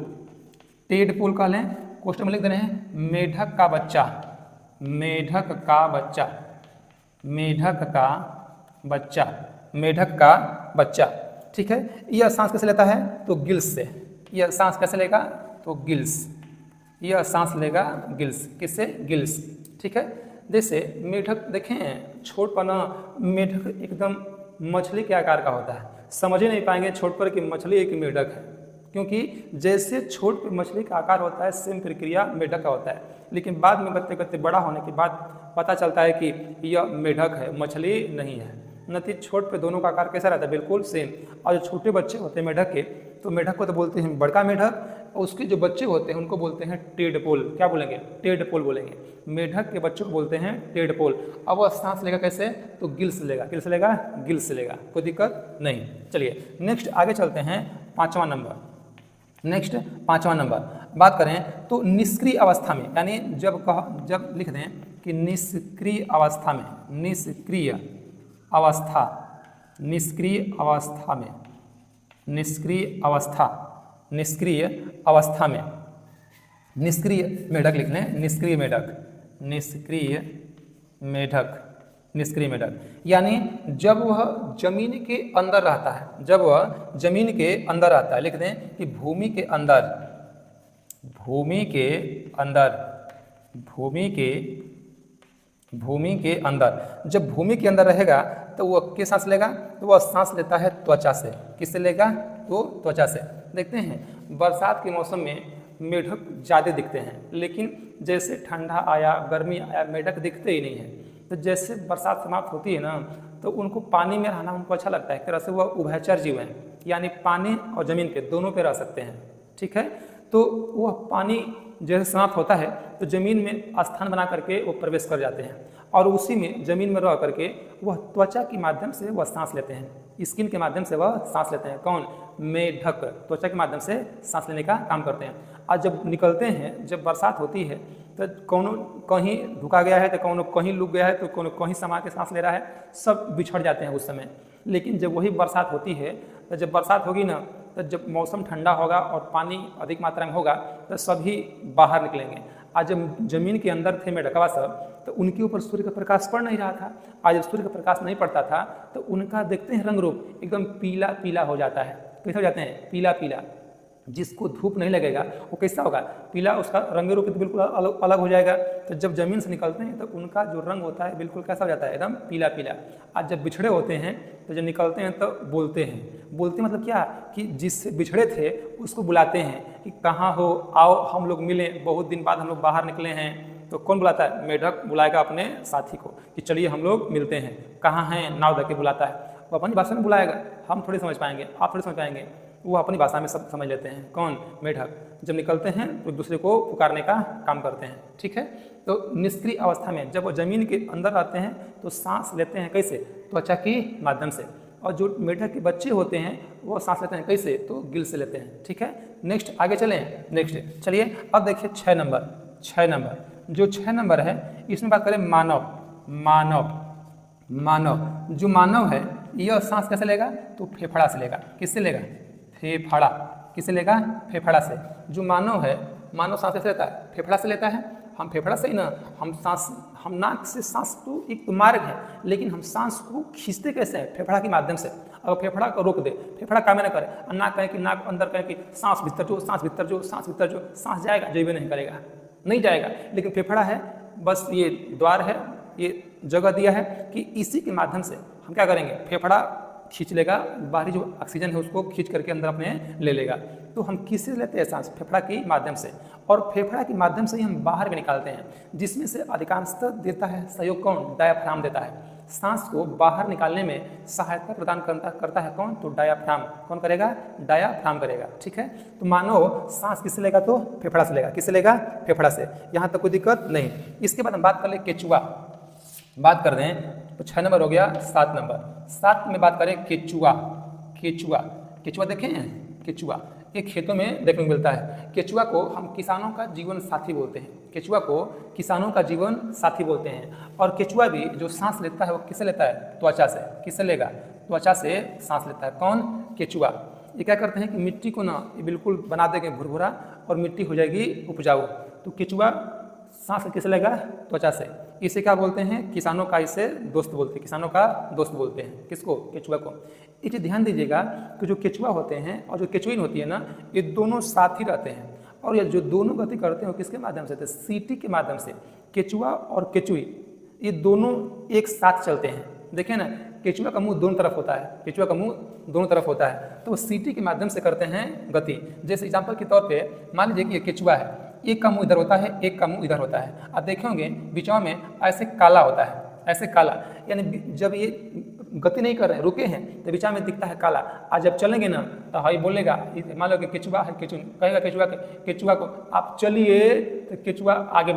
टेडपोल का लें, क्वेश्चन में लिख दे रहे हैं मेढक का बच्चा, मेढक का बच्चा, मेढक का बच्चा, मेढक का बच्चा। ठीक है, यह सांस कैसे लेता है? तो गिल्स से। यह सांस कैसे लेगा? तो गिल्स। यह सांस लेगा गिल्स। किससे? गिल्स। ठीक है, जैसे मेढक देखें छोट पर ना, मेढक एकदम मछली के आकार का होता है, समझ ही नहीं पाएंगे छोट पर कि मछली एक मेढक है, क्योंकि जैसे छोट पर मछली का आकार होता है सेम प्रक्रिया मेढक का होता है, लेकिन बाद में करते करते बड़ा होने के बाद पता चलता है कि यह मेढक है, मछली नहीं है। नती छोट पे दोनों का आकार कैसा रहता है? बिल्कुल सेम। और जो छोटे बच्चे होते हैं मेढक के, तो मेढक को तो बोलते हैं बड़का मेढक, और उसके जो बच्चे होते हैं उनको बोलते हैं टेडपोल। क्या बोलेंगे? टेडपोल बोलेंगे। मेढक के बच्चों को बोलते हैं टेडपोल। अब वह सांस लेगा कैसे? तो गिल्स लेगा। किल्स लेगा? गिल्स लेगा। कोई दिक्कत नहीं। चलिए नेक्स्ट आगे चलते हैं 5वां नंबर। नेक्स्ट 5वां नंबर बात करें तो निष्क्रिय अवस्था में, यानी जब लिख दें कि निष्क्रिय अवस्था में, निष्क्रिय अवस्था, निष्क्रिय अवस्था में, निष्क्रिय अवस्था, निष्क्रिय अवस्था में, निष्क्रिय मेढक लिख लें, निष्क्रिय मेढक, निष्क्रिय मेढक, निष्क्रिय मेढक, यानी जब वह जमीन के अंदर रहता है, जब वह जमीन के अंदर रहता है, लिख दें कि भूमि के अंदर, भूमि के अंदर, भूमि के अंदर, जब भूमि के अंदर रहेगा तो वह किस सांस लेगा? तो वह सांस लेता है त्वचा से। किससे लेगा? तो त्वचा से। देखते हैं बरसात के मौसम में मेढक ज़्यादा दिखते हैं, लेकिन जैसे ठंडा आया, गर्मी आया, मेढक दिखते ही नहीं है। तो जैसे बरसात समाप्त होती है ना तो उनको पानी में रहना उनको अच्छा लगता है, एक तरह से वह उभयचर जीव हैं, यानी पानी और ज़मीन पे दोनों पे रह सकते हैं। ठीक है, तो वह पानी जैसे समाप्त होता है तो ज़मीन में स्थान बना करके वो प्रवेश कर जाते हैं और उसी में ज़मीन में रह करके वह त्वचा के माध्यम से वह सांस लेते हैं, स्किन के माध्यम से वह सांस लेते हैं। कौन? मेढक त्वचा के माध्यम से सांस लेने का काम करते हैं। और जब निकलते हैं, जब बरसात होती है तो कौनो कहीं ढुका गया है तो कौनो कहीं लुक गया है तो कौनो कहीं समा के सांस ले रहा है, सब बिछड़ जाते हैं उस समय। लेकिन जब वही बरसात होती है तो जब बरसात होगी ना तो जब मौसम ठंडा होगा और पानी अधिक मात्रा में होगा तो सभी बाहर निकलेंगे। आज जब जमीन के अंदर थे मेढकवा सब तो उनके ऊपर सूर्य का प्रकाश पड़ नहीं रहा था। आज जब सूर्य का प्रकाश नहीं पड़ता था तो उनका देखते हैं रंग रूप एकदम पीला पीला हो जाता है। कैसे हो जाते हैं? पीला पीला। जिसको धूप नहीं लगेगा वो कैसा होगा, पीला, उसका रंग रूप तो बिल्कुल अलग हो जाएगा। तो जब ज़मीन से निकलते हैं तो उनका जो रंग होता है बिल्कुल कैसा हो जाता है, एकदम पीला पीला। आज जब बिछड़े होते हैं तो जब निकलते हैं तो बोलते मतलब क्या, कि जिससे बिछड़े थे उसको बुलाते हैं कि कहाँ हो, आओ हम लोग मिलें, बहुत दिन बाद हम लोग बाहर निकले हैं। तो कौन बुलाता है, मेढक बुलाएगा अपने साथी को कि चलिए हम लोग मिलते हैं, कहाँ हैं, नाव दे के बुलाता है। वो अपनी भाषा में बुलाएगा, हम थोड़ी समझ पाएंगे, आप थोड़ी समझ पाएंगे, वो अपनी भाषा में सब समझ लेते हैं। कौन, मेढक। जब निकलते हैं तो एक दूसरे को पुकारने का काम करते हैं, ठीक है। तो निष्क्रिय अवस्था में जब वो जमीन के अंदर आते हैं तो सांस लेते हैं कैसे, त्वचा के माध्यम से। और जो मेढक के बच्चे होते हैं वो सांस लेते हैं कैसे, तो गिल से लेते हैं, ठीक है। नेक्स्ट आगे चलें, नेक्स्ट चलिए अब देखिए 6 नंबर जो 6 नंबर है इसमें बात करें मानव। जो मानव है यह सांस कैसे लेगा, तो फेफड़ा से लेगा। किससे लेगा, फेफड़ा। किससे लेगा, फेफड़ा से। जो मानव है, मानव सांस कैसे लेता है, फेफड़ा से लेता है। हम फेफड़ा से ही ना, हम नाक से सांस तो एक तो मार्ग है, लेकिन हम सांस को खींचते कैसे हैं, फेफड़ा के माध्यम से। अगर फेफड़ा को रोक दे, फेफड़ा काम न करे, नाक कहे कि नाक अंदर कहे कि सांस भीतर जो, सांस जाएगा, जैबे नहीं जाएगा। लेकिन फेफड़ा है, बस ये द्वार है, ये जगह दिया है कि इसी के माध्यम से हम क्या करेंगे, फेफड़ा खींच लेगा, बाहरी जो ऑक्सीजन है उसको खींच करके अंदर अपने ले लेगा। तो हम किससे लेते हैं सांस, फेफड़ा के माध्यम से। और फेफड़ा के माध्यम से ही हम बाहर भी निकालते हैं, जिसमें से अधिकांशतः देता है सहयोग कौन, डायाफ्राम देता है। सांस को बाहर निकालने में सहायता प्रदान करता है कौन, तो डायाफ्राम। कौन करेगा, डायाफ्राम करेगा, ठीक है। तो मानो सांस किससे लेगा, तो फेफड़ा से लेगा। किससे लेगा, फेफड़ा से। यहाँ तक कोई दिक्कत नहीं। इसके बाद हम बात कर ले केचुआ, बात कर दें तो 6 नंबर हो गया। 7 में बात करें केचुआ देखें, केचुआ ये खेतों में देखने को मिलता है। केचुआ को हम किसानों का जीवन साथी बोलते हैं। और केचुआ भी जो सांस लेता है वो किससे लेता है, त्वचा से। किससे लेगा, त्वचा से सांस लेता है। कौन, केचुआ। ये क्या करते हैं कि मिट्टी को ना बिल्कुल बना देंगे भुरभुरा और मिट्टी हो जाएगी उपजाऊ। तो केचुआ सांस किससे लेगा, त्वचा से। इसे क्या बोलते हैं, किसानों का इसे दोस्त बोलते हैं। किसको, केचुआ को। एक चीज़ ध्यान दीजिएगा कि जो केचुआ होते हैं और जो केचुइन होती है ना, ये दोनों साथ ही रहते हैं। और ये जो दोनों गति करते हैं वो किसके माध्यम से, सीटी के माध्यम से। केचुआ और केचुई ये दोनों एक साथ चलते हैं। देखें ना, केचुआ का मुंह दोनों तरफ होता है, तो वो सीटी के माध्यम से करते हैं गति। जैसे एग्जाम्पल के तौर पे मान लीजिए कि ये केचुआ है, एक का मुंह इधर होता है, एक का मुंह इधर होता है। आप देखेंगे बीचों में ऐसे काला होता है, ऐसे काला, यानी जब ये गति नहीं कर रहे हैं, रुके हैं, तो बीचा में दिखता है काला। आज जब चलेंगे ना तो हाई बोलेगा, मान लो कि केचुआ है, कहेगा केचुआ को आप चलिए, तो केचुआ आगे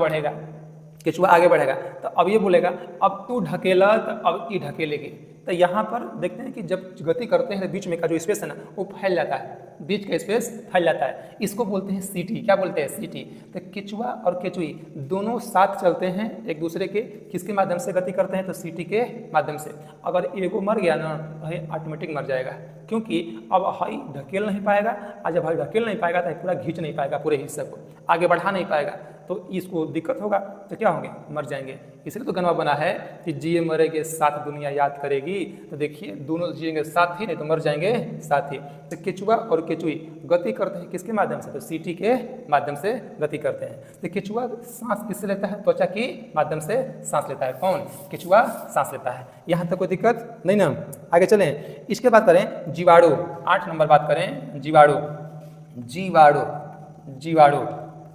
बढ़ेगा। तो अब ये बोलेगा अब तू ढकेला, तो अब ये ढकेलेगी। तो यहाँ पर देखते हैं कि जब गति करते हैं तो बीच में का जो स्पेस है ना वो फैल जाता है, बीच का स्पेस फैल जाता है। इसको बोलते हैं सीटी। क्या बोलते हैं, सीटी। तो केचुआ और केचुई दोनों साथ चलते हैं एक दूसरे के, किसके माध्यम से गति करते हैं, तो सीटी के माध्यम से। अगर एगो मर गया ना तो ये ऑटोमेटिक मर जाएगा, क्योंकि अब हाई ढकेल नहीं पाएगा। और जब हाई ढकेल नहीं पाएगा तो पूरा खींच नहीं पाएगा, पूरे हिस्से को आगे बढ़ा नहीं पाएगा, तो इसको दिक्कत होगा, तो क्या होंगे, मर जाएंगे। इसलिए तो गनवा बना है कि जिए मरेंगे साथ दुनिया याद करेगी। तो देखिए दोनों जिएंगे साथ ही, नहीं तो मर जाएंगे साथ ही। तो केचुआ और केचुई गति करते हैं किसके माध्यम से, तो सीटी के माध्यम से गति करते हैं। तो केचुआ सांस किससे लेता है, त्वचा के माध्यम से सांस लेता है। कौन, केचुआ सांस लेता है। यहाँ तक कोई दिक्कत नहीं ना, आगे चलें। इसके बाद करें जीवाणु। 8 नंबर बात करें जीवाणु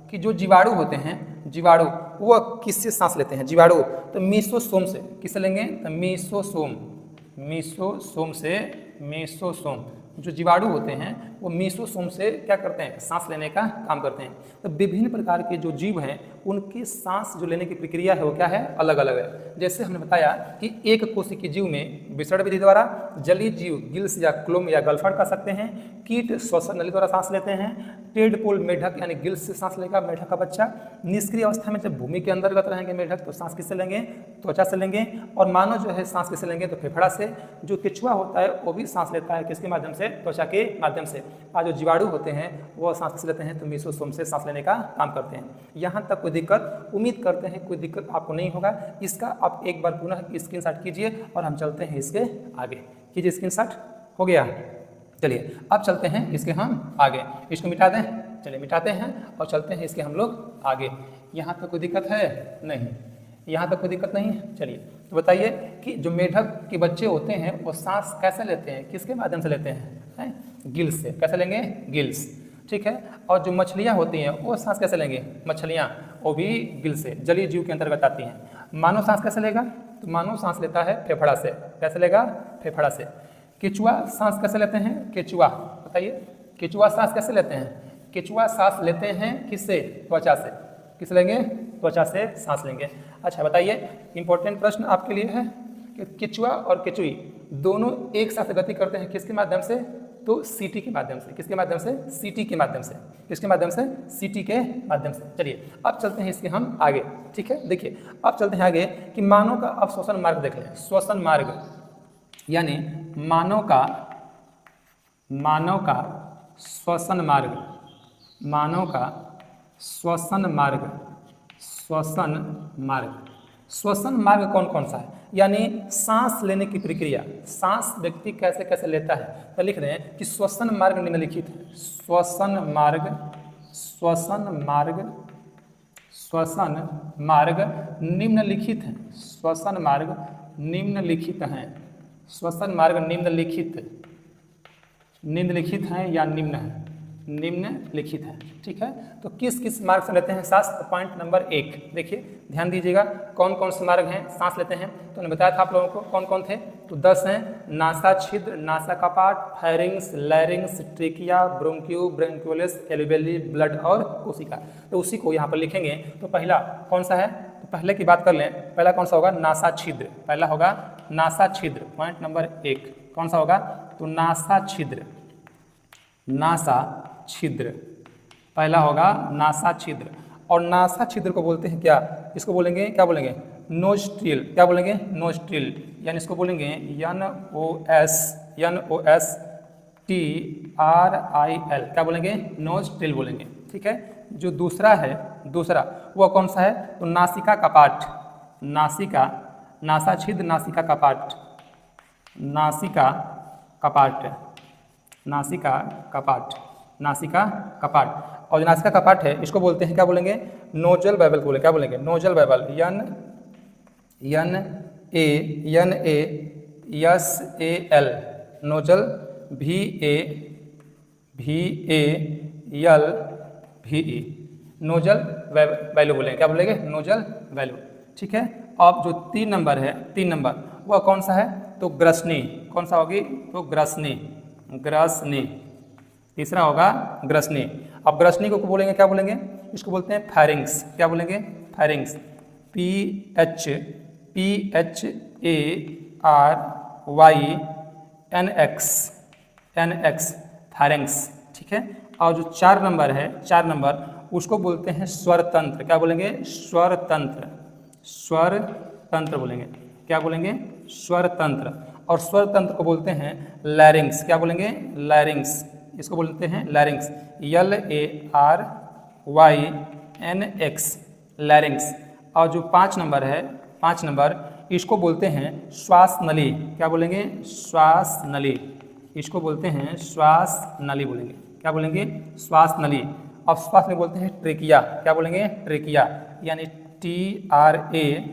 कि जो जीवाणु होते हैं, जीवाणु वो किससे सांस लेते हैं, जीवाणु तो मीसोसोम से। किससे लेंगे, तो मीसोसोम। जो जीवाणु होते हैं वो मीसोसोम से क्या करते हैं, सांस लेने का काम करते हैं। तो विभिन्न प्रकार के जो जीव हैं उनकी सांस जो लेने की प्रक्रिया है वो क्या है, अलग अलग है। जैसे हमने बताया कि एक कोशिकीय जीव में विसरण विधि द्वारा, जलीय जीव गिल्स या क्लोम या गलफड़ कर सकते हैं, कीट श्वसन नली द्वारा सांस लेते हैं, टेडपोल मेढक यानी गिल्स से सांस लेगा मेढक का बच्चा। निष्क्रिय अवस्था में जब भूमि के अंतर्गत रहेंगे मेढक तो सांस किससे लेंगे, त्वचा से लेंगे। और मानव जो है सांस किससे लेंगे, तो फेफड़ा से। जो केचुआ होता है वो भी सांस लेता है किसके माध्यम से, त्वचा के माध्यम से। और जो जीवाणु होते हैं वो सांस किससे लेते हैं, तो मीसोसोम से सांस लेने का काम करते हैं। यहाँ तक कोई दिक्कत, उम्मीद करते हैं कोई दिक्कत आपको नहीं होगा। इसका आप एक बार पुनः स्क्रीनशॉट कीजिए और हम चलते हैं इसके आगे। कीजिए स्क्रीनशॉट, हो गया। चलिए अब चलते हैं इसके हम आगे, इसको मिटा दें, चलिए मिटाते हैं और चलते हैं इसके हम लोग आगे। यहाँ तक कोई दिक्कत है? नहीं, यहाँ तक कोई दिक्कत नहीं है। चलिए तो बताइए कि जो मेढक के बच्चे होते हैं वो सांस कैसे लेते हैं, किसके माध्यम से लेते हैं? गिल्स से। कैसे लेंगे? गिल्स, ठीक है। और जो मछलियाँ होती हैं वो सांस कैसे लेंगे? मछलियाँ वो भी गिल्स से, जलीय जीव के अंतर्गत आती हैं। मानव सांस कैसे लेगा? तो मानव सांस लेता है फेफड़ा से। कैसे लेगा? फेफड़ा से। केचुआ सांस कैसे लेते हैं? केचुआ, बताइए केचुआ सांस कैसे लेते हैं? केचुआ सांस लेते हैं किससे? त्वचा से। किस लेंगे? त्वचा से सांस लेंगे। अच्छा बताइए, इंपॉर्टेंट प्रश्न आपके लिए है कि केचुआ और केचुई दोनों एक साथ गति करते हैं किसके माध्यम से? तो सीटी के माध्यम से। किसके माध्यम से? सीटी के माध्यम से। किसके माध्यम से? सीटी के माध्यम से। चलिए अब चलते हैं इसके हम आगे, ठीक है। देखिए अब चलते हैं आगे कि मानव का अब श्वसन मार्ग देख लें। श्वसन मार्ग यानी मानव का श्वसन मार्ग, मानव का श्वसन मार्ग, श्वसन मार्ग। श्वसन मार्ग कौन कौन सा है? यानी सांस लेने की प्रक्रिया, सांस व्यक्ति कैसे कैसे लेता है। तो लिख रहे हैं कि श्वसन मार्ग निम्नलिखित है। श्वसन मार्ग, श्वसन मार्ग, श्वसन मार्ग निम्नलिखित है। श्वसन मार्ग निम्नलिखित हैं। श्वसन मार्ग निम्नलिखित हैं या निम्न है? निम्नलिखित है, ठीक है। तो किस किस मार्ग से लेते हैं सांस? तो पॉइंट नंबर 1 देखिए, ध्यान दीजिएगा कौन कौन से मार्ग हैं सांस लेते हैं। तो मैंने बताया था आप लोगों को कौन कौन थे, तो 10 हैं। नासा छिद्र, नासा कपाट, pharynx, larynx, trachea, bronchi, bronchioles, alveoli, blood और कोशिका। तो उसी को यहाँ पर लिखेंगे। तो पहला कौन सा है? तो पहले की बात कर लें, पहला कौन सा होगा? नासा छिद्र। पहला होगा नासा छिद्र, पॉइंट नंबर 1 कौन सा होगा? तो नासा छिद्र, नासा छिद्र पहला होगा नासा छिद्र। और नासा छिद्र को बोलते हैं क्या? इसको बोलेंगे, क्या बोलेंगे? नोस्ट्रिल। क्या बोलेंगे? नोस्ट्रिल। यानी इसको बोलेंगे NOSTRIL। क्या बोलेंगे? नोस्ट्रिल बोलेंगे, ठीक है। जो दूसरा है, दूसरा वह कौन सा है? तो नासिका कपाट, नासिका, नासा छिद्र, नासिका कपाट, नासिका कपाट, नासिका कपाट, नासिका कपाट। और जो नासिका कपाट है इसको बोलते हैं, क्या बोलेंगे? नोजल वेबल बोले। क्या बोलेंगे? Nasal valve. NASAL nasal, VALVE nasal value बोलेंगे। क्या बोलेंगे? नोजल वैल्यू, ठीक है। अब जो 3 नंबर है, 3 नंबर वह कौन सा है? तो ग्रसनी। कौन सा होगी? तो ग्रसनी, ग्रसनी। तीसरा होगा ग्रसनी। अब ग्रसनी को बोलेंगे, क्या बोलेंगे? इसको बोलते हैं फेरिंग्स। क्या बोलेंगे? फेरिंग्स, PHARYNX फेरिंग्स, ठीक है। और जो 4 नंबर है, 4 नंबर उसको बोलते हैं स्वर तंत्र। क्या बोलेंगे? स्वर तंत्र, स्वर तंत्र बोलेंगे। क्या बोलेंगे? स्वर तंत्र। और स्वर तंत्र को बोलते हैं लैरिंग्स। क्या बोलेंगे? लैरिंग्स। इसको बोलते हैं लैरिंग्स, LARYNX लैरिंग्स। और जो 5 नंबर है, 5 नंबर इसको बोलते हैं श्वास नली। क्या बोलेंगे? श्वास नली। इसको बोलते हैं श्वास नली बोलेंगे। क्या बोलेंगे? श्वास नली। और श्वास में बोलते हैं ट्रेकिया। क्या बोलेंगे? ट्रेकिया, यानी TRACHEA।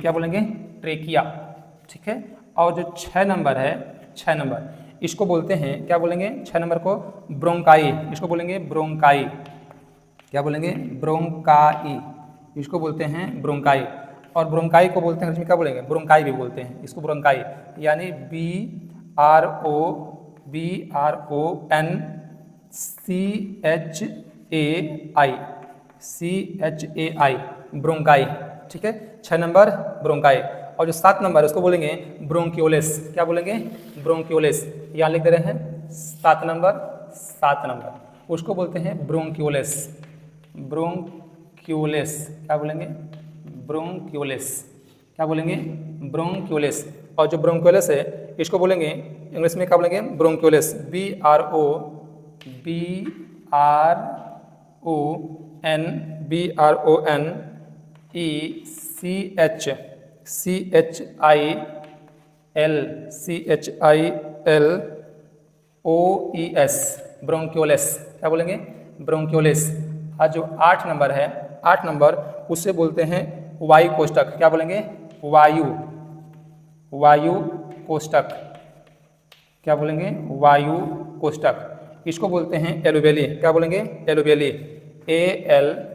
क्या बोलेंगे? ट्रेकिया, ठीक है। और जो 6 नंबर है, 6 नंबर इसको बोलते हैं, क्या बोलेंगे? 6 नंबर को ब्रोंकाई। इसको बोलेंगे ब्रोंकाई। क्या बोलेंगे? ब्रोंकाई। इसको बोलते हैं ब्रोंकाई। और ब्रोंकाई को बोलते हैं, क्या बोलेंगे? ब्रोंकाई भी बोलते हैं इसको, ब्रोंकाई, यानी BRONCHAI ब्रोंकाई, ठीक है। 6 नंबर ब्रोंकाई। और जो 7 नंबर है उसको बोलेंगे ब्रोंकियोलेस। क्या बोलेंगे? ब्रोंकियोलेस। यहाँ लिख दे रहे हैं 7 नंबर, 7 नंबर उसको बोलते हैं ब्रोंकियोलेस, ब्रोंकियोलेस। क्या बोलेंगे? ब्रोंकियोलेस। क्या बोलेंगे? ब्रोंकियोलेस। और जो ब्रोंकियोलेस है इसको बोलेंगे इंग्लिश में, क्या बोलेंगे? ब्रोंकियोलेस, BRONCHICHI LCHILOES, ब्रोंक्योलेस। क्या बोलेंगे? ब्रोंक्योलेस। आज जो 8 नंबर है, 8 नंबर उससे बोलते हैं वायु कोष्ठक। क्या बोलेंगे? वायु कोष्ठक। क्या बोलेंगे? वायु कोष्ठक। इसको बोलते हैं एलोवेली। क्या बोलेंगे? एलोवेली। ALVEOLI।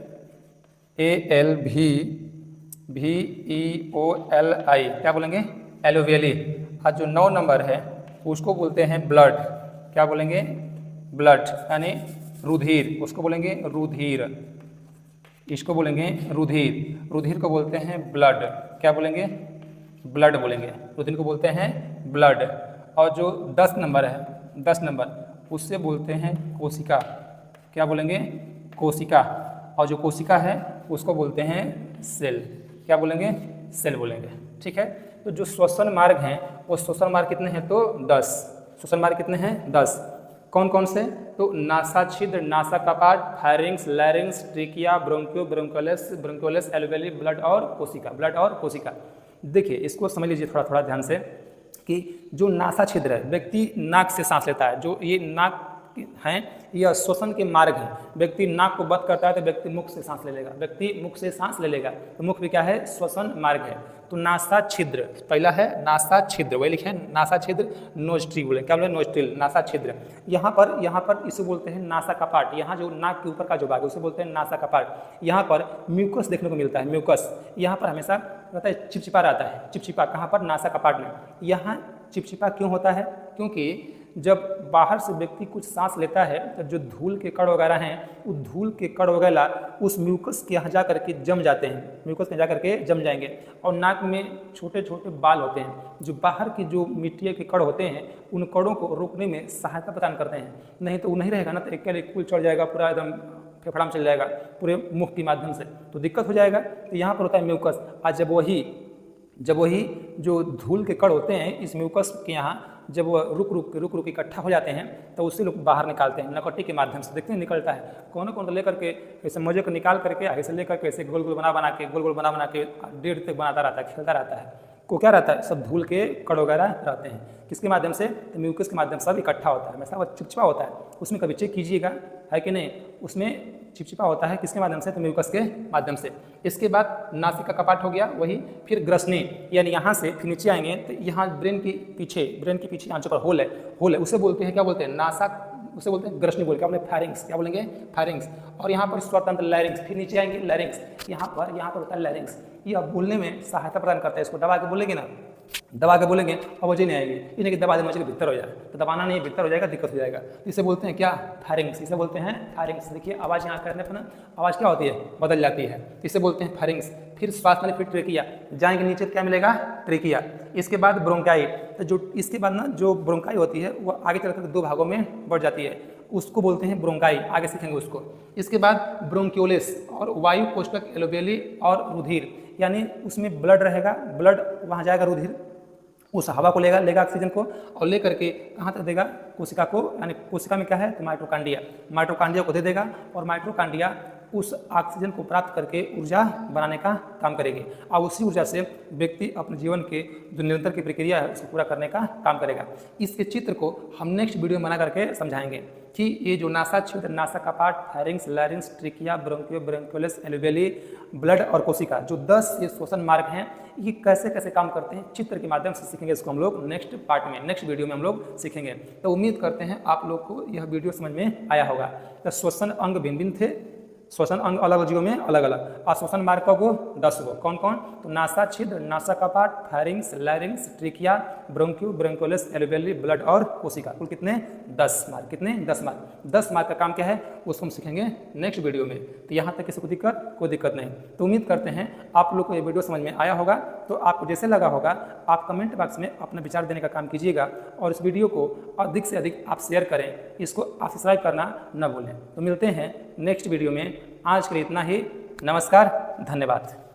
क्या बोलेंगे? एलोवेली। आज जो 9 नंबर है उसको बोलते हैं ब्लड। क्या बोलेंगे? ब्लड यानी रुधिर। उसको बोलेंगे रुधिर। इसको बोलेंगे रुधिर। रुधिर को बोलते हैं ब्लड। क्या बोलेंगे? ब्लड बोलेंगे। रुधिर को बोलते हैं ब्लड। और जो 10 नंबर है, 10 नंबर उससे बोलते हैं कोशिका। क्या बोलेंगे? कोशिका। और जो कोशिका है उसको बोलते हैं सेल। क्या बोलेंगे? सेल बोलेंगे। ठीक है। तो जो श्वसन मार्ग हैं वो श्वसन मार्ग कितने हैं? तो 10 श्वसन मार्ग कितने हैं? 10। कौन कौन से? तो नासा छिद्र, नासा कपाट, फायरिंग्स, लैरिंग्स, ट्रिकिया, ब्रोंकियो, ब्रोंक्योलेस, एलोवेली, ब्लड और कोशिका। ब्लड और कोशिका। देखिए इसको समझ लीजिए थोड़ा थोड़ा ध्यान से कि जो नासा छिद्र है, व्यक्ति नाक से सांस लेता है। जो ये नाक हैं यह श्वसन के मार्ग हैं। व्यक्ति नाक को बंद करता है तो व्यक्ति मुख से सांस ले लेगा। व्यक्ति मुख से सांस ले लेगा तो मुख भी क्या है? श्वसन मार्ग है। तो नासा छिद्र पहला है, नासा छिद्र। वही लिखे नासा छिद्र, नोस्ट्री बोले। क्या बोले? नोस्ट्रिल, नासा छिद्र। यहाँ पर इसे बोलते हैं नासा कपाट। यहाँ जो नाक के ऊपर का जो भाग है उसे बोलते हैं नासा कपाट। यहाँ पर म्यूकस देखने को मिलता है। म्यूकस यहाँ पर हमेशा रहता है, चिपचिपा रहता है। चिपचिपा कहाँ पर? नासा कपाट में। यहाँ चिपचिपा क्यों होता है? क्योंकि जब बाहर से व्यक्ति कुछ सांस लेता है तो जो धूल के कण वगैरह हैं, उस धूल के कण वगैरह उस म्यूकस के यहाँ जा करके जम जाते हैं। म्यूकस में जा करके जम जाएंगे। और नाक में छोटे छोटे बाल होते हैं जो बाहर की जो मिट्टी के कण होते हैं उन कणों को रोकने में सहायता प्रदान करते हैं। नहीं तो वो नहीं रहेगा ना तो एक कुल चढ़ जाएगा, पूरा एकदम फेफड़ा में चल जाएगा पूरे मुख के माध्यम से, तो दिक्कत हो जाएगा। तो यहाँ पर होता है म्यूकस। आज जब वही जो धूल के कण होते हैं इस म्यूकस के यहाँ जब वह रुक रुक इकट्ठा हो जाते हैं तो उससे लोग बाहर निकालते हैं नकटी के माध्यम से। देखते हैं निकलता है कौन कौन लेकर के ऐसे मजे को निकाल करके आगे से लेकर के ऐसे गोल गोल बना के डेढ़ तक बनाता रहता है, खेलता रहता है। को क्या रहता है? सब धूल के कण वगैरह रहते हैं। किसके माध्यम से? तो म्यूकस के माध्यम से सब इकट्ठा होता है। हमेशा वो चिपचिपा होता है। उसमें कभी चेक कीजिएगा है कि नहीं, उसमें चिपचिपा होता है। किसके माध्यम से? तो म्यूकस के माध्यम से। इसके बाद नासिका कपाट हो गया, वही फिर ग्रसनी, यानी यहाँ से फिर नीचे आएंगे तो यहाँ ब्रेन के पीछे यहाँ पर होल है, उसे बोलते हैं क्या बोलते हैं? नासा, उसे बोलते हैं ग्रसनी बोल के अपने फायरिंग्स। क्या बोलेंगे? फायरिंग्स। और यहाँ पर स्वतंत्र लैरिंग्स, फिर नीचे आएंगे लैरिंग्स। यहाँ पर होता है लैरिंग्स। यह बोलने में सहायता प्रदान करता है। इसको दबा के बोलेंगे ना, दबा के बोलेंगे आवाज नहीं आएगी। इन्हें कि दबा दे मुझे भीतर हो जाए, तो दबाना नहीं, भीतर हो जाएगा, दिक्कत हो जाएगा। इसे बोलते हैं क्या? फायरिंग्स। इसे बोलते हैं फायरिंग्स। देखिए आवाज़ यहाँ करने पर ना आवाज़ क्या होती है? बदल जाती है। इसे बोलते हैं फायरिंग्स। फिर श्वास में फिर ट्रेकिया, जाएंगे नीचे क्या मिलेगा? ट्रेकिया। इसके बाद ब्रोंकाई। तो जो इसके बाद ना जो ब्रोंकाई होती है वो आगे चलकर 2 भागों में बढ़ जाती है, उसको बोलते हैं ब्रोंकाई। आगे सीखेंगे उसको। इसके बाद ब्रोंक्योलेस और वायु कोष्ठक, एलोवेली और रुधिर, यानी उसमें ब्लड रहेगा। ब्लड वहाँ जाएगा, रुधिर उस हवा को लेगा ऑक्सीजन को और लेकर के कहाँ तक देगा? कोशिका को। यानी कोशिका में क्या है? तो माइटोकांड्रिया को दे देगा और माइटोकांड्रिया उस ऑक्सीजन को प्राप्त करके ऊर्जा बनाने का काम करेगी। और उसी ऊर्जा से व्यक्ति अपने जीवन के जो निरंतर की प्रक्रिया है उसको पूरा करने का काम करेगा। इसके चित्र को हम नेक्स्ट वीडियो में बना करके समझाएंगे कि ये जो नासा छिद्र, नासा कपाट, फायरिंग्स, लैरिंग्स, ट्रिकिया, ब्रोंकियो, ब्रोंक्योलेस, एलोवेली, ब्लड और कोशिका, जो 10 ये श्वसन मार्ग हैं, ये कैसे कैसे काम करते हैं चित्र के माध्यम से सीखेंगे। इसको हम लोग नेक्स्ट पार्ट में, नेक्स्ट वीडियो में हम लोग सीखेंगे। तो उम्मीद करते हैं आप लोग को यह वीडियो समझ में आया होगा। तो श्वसन अंग भिन्न भिन्न थे, श्वसन अंग अलग जीवों में अलग अलग, और श्वसन मार्ग को 10 गो। कौन कौन? तो नासा छिद्र, नासा कपाट, फायरिंग्स, लैरिंग्स, ट्रिकिया, ब्रोंकियो, ब्रोंक्योलेस, एलोवेली, ब्लड और कोशिका। कुल कितने? 10 मार्ग। कितने? 10 मार्ग। 10 मार्ग का काम क्या है उसको हम सीखेंगे नेक्स्ट वीडियो में। तो यहाँ तक किसी को कोई दिक्कत नहीं। तो उम्मीद करते हैं आप लोग को ये वीडियो समझ में आया होगा। तो आपको जैसे लगा होगा आप कमेंट बॉक्स में अपना विचार देने का काम कीजिएगा और इस वीडियो को अधिक से अधिक आप शेयर करें। इसको आप सब्सक्राइब करना न भूलें। तो मिलते हैं नेक्स्ट वीडियो में। आज के लिए इतना ही। नमस्कार, धन्यवाद।